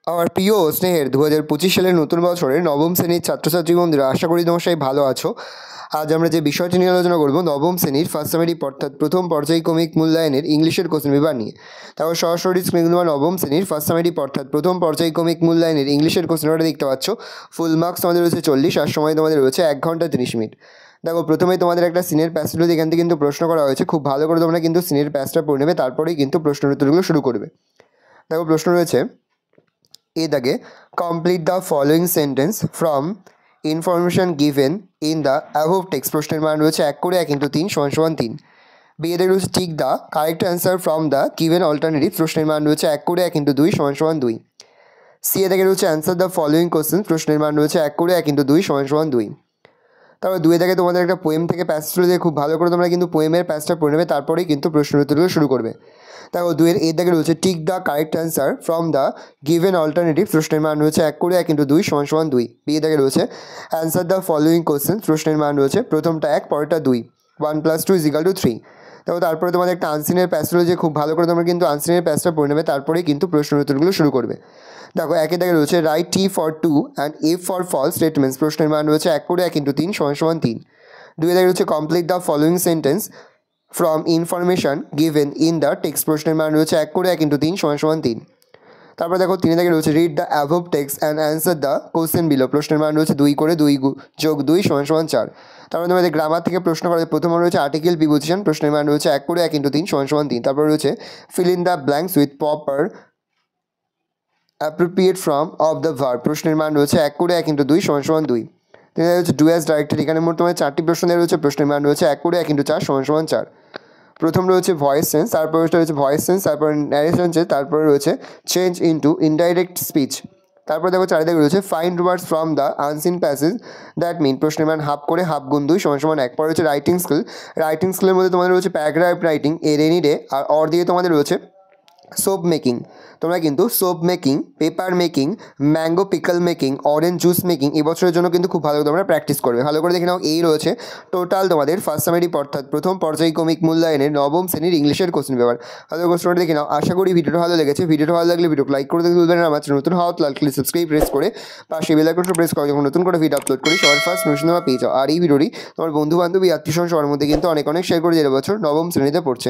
আমার প্রিয় ও স্নেহের 2025 সালের নতুন বছরের নবম শ্রেণীর ছাত্রছাত্রী বন্ধুরা, আশা করি তোমরা সবাই ভালো আছো। আজ আমরা যে বিষয়টি নিয়ে আলোচনা করব নবম শ্রেণীর ফার্স্ট সামেটিভ অর্থাৎ প্রথম পর্যায়ক্রমিক মূল্যায়নের ইংলিশের কোশ্চেন পেপার নিয়ে। তারপর সরাসরি স্ক্রিনে তোমরা নবম শ্রেণীর ফার্স্ট সামেটিভ অর্থাৎ প্রথম পর্যায়ক্রমিক মূল্যায়নের ইংলিশের কোশ্চেন পেপারটা দেখতে পাচ্ছ। ফুল মার্কস তোমাদের রয়েছে 40 আর সময় তোমাদের রয়েছে 1 ঘন্টা 30 মিনিট। দেখো, প্রথমেই তোমাদের একটা সিনের প্যাসেজ এখান থেকে কিন্তু প্রশ্ন করা হয়েছে। খুব ভালো করে তোমরা কিন্তু সিনের প্যাসটা পড়ে নেবে, তারপরেই কিন্তু প্রশ্নের উত্তরগুলো শুরু করবে। দেখো, প্রশ্ন রয়েছে এ দাগে, complete the following sentence from information given in the above text. প্রশ্নের মান রয়েছে 1 করে 1 × 3 = 3। বি এ দাগে রয়েছে tick the correct answer from the given alternative. প্রশ্নের মান রয়েছে 1 করে 1 × 2 = 2। সি এ দাগে রয়েছে অ্যান্সার দ্য ফলোয়িং কোশ্চেন। প্রশ্নের মান রয়েছে 1 করে 1 × 2 = 2। তারপর 2 দাগে তোমাদের একটা পোয়েম থেকে প্যাসেজ তুলে দিয়ে খুব ভালো করে তোমরা কিন্তু পোয়েমের প্যাসটা পড়ে নেবে, তারপরেই কিন্তু প্রশ্নের উত্তরগুলো শুরু করবে। দেখো, 2 এর দাগে রয়েছে tick the correct answer from the given alternative. প্রশ্নের মান রয়েছে 1 করে 1 × 2 = 2। বি এর দাগে রয়েছে অ্যান্সার দ্য ফলোয়িং কোশ্চেন। প্রশ্নের মান রয়েছে প্রথমটা 1 পরেরটা 2, 1 + 2 = 3। দেখো, তারপরে তোমাদের একটা আনসিনের প্যাসেজ রয়েছে, খুব ভালো করে তোমরা কিন্তু আনসিনের প্যাসটা পড়ে নেবে, তারপরেই কিন্তু প্রশ্নের উত্তরগুলো শুরু করবে। দেখো, 1 এর দাগে রয়েছে write T for true and F for false statements. প্রশ্নের মান রয়েছে 1 করে 1 × 3 = 3। 2 এর দাগে রয়েছে complete the following sentence from information given in the text. প্রশ্নের মান রয়েছে 1 করে 1 × 3 = 3। তারপর দেখো, 3 এর দাগে রয়েছে read the above text and answer the question below. প্রশ্নের মান রয়েছে 2 করে 2 + 2 = 4। তারপর তোমাদের গ্রামার থেকে প্রশ্ন করা হয়েছে। প্রথমে রয়েছে আর্টিকেল প্রিপোজিশন। প্রশ্নের মান রয়েছে 1 করে 1 × 3 = 3। তারপর রয়েছে fill in the blanks with proper appropriate form of the verb. প্রশ্নের মান রয়েছে 1 করে 1 × 2 = 2। তিনি রয়েছে ডু অ্যাজ ডাইরেক্টেড। এখানে মোট তোমাদের 4টি প্রশ্ন দেওয়া রয়েছে। প্রশ্নের মান রয়েছে 1 করে 1 × 4 = 4। প্রথম রয়েছে ভয়েস সেন্স, তারপর রয়েছে ভয়েস সেন্স, তারপর ন্যারেশন চেঞ্জ, তারপরে রয়েছে চেঞ্জ ইনটু ইনডাইরেক্ট স্পিচ। তারপর দেখো, চারিদিকে রয়েছে find words from the unseen passage that mean. প্রশ্নের মান হাফ করে হাফ গুণ 2 = 1। পরে রয়েছে রাইটিং স্কিল। রাইটিং স্কিলের মধ্যে তোমাদের রয়েছে paragraph writing, a rainy day আর অর দিয়ে তোমাদের রয়েছে সোপ মেকিং। তোমরা কিন্তু soap making, paper making, mango pickle making, orange juice making এবছরের জন্য কিন্তু খুব ভালো তোমরা প্র্যাকটিস করবে। ভালো করে দেখে নাও, এই রয়েছে টোটাল তোমাদের ফার্স্ট সামেটিভ অর্থাৎ প্রথম পর্যায়ক্রমিক মূল্যায়নের নবম শ্রেণীর ইংলিশের কোশ্চেন পেপার। ভালো কোশ্চেনটা দেখে নাও। আশা করি ভিডিওটা ভালো লেগেছে। ভিডিওটা ভালো লাগলে ভিডিও লাইক করে দেখতে ভুলবেন না। আমার চ্যানেল নতুন হওয়া লাইক সাবস্ক্রাইব প্রেস করে পাশে বেল আইকনটা প্রেস করে যখন নতুন করে ভিডিও আপলোড করি সবার ফার্স্ট নোটিফিকেশন পেয়ে যাও। আর এই ভিডিওটি তোমার বন্ধু বান্ধবী আত্মীয় সবার মধ্যে কিন্তু অনেক শেয়ার করে যে বছর নবম শ্রেণীতে পড়ছে।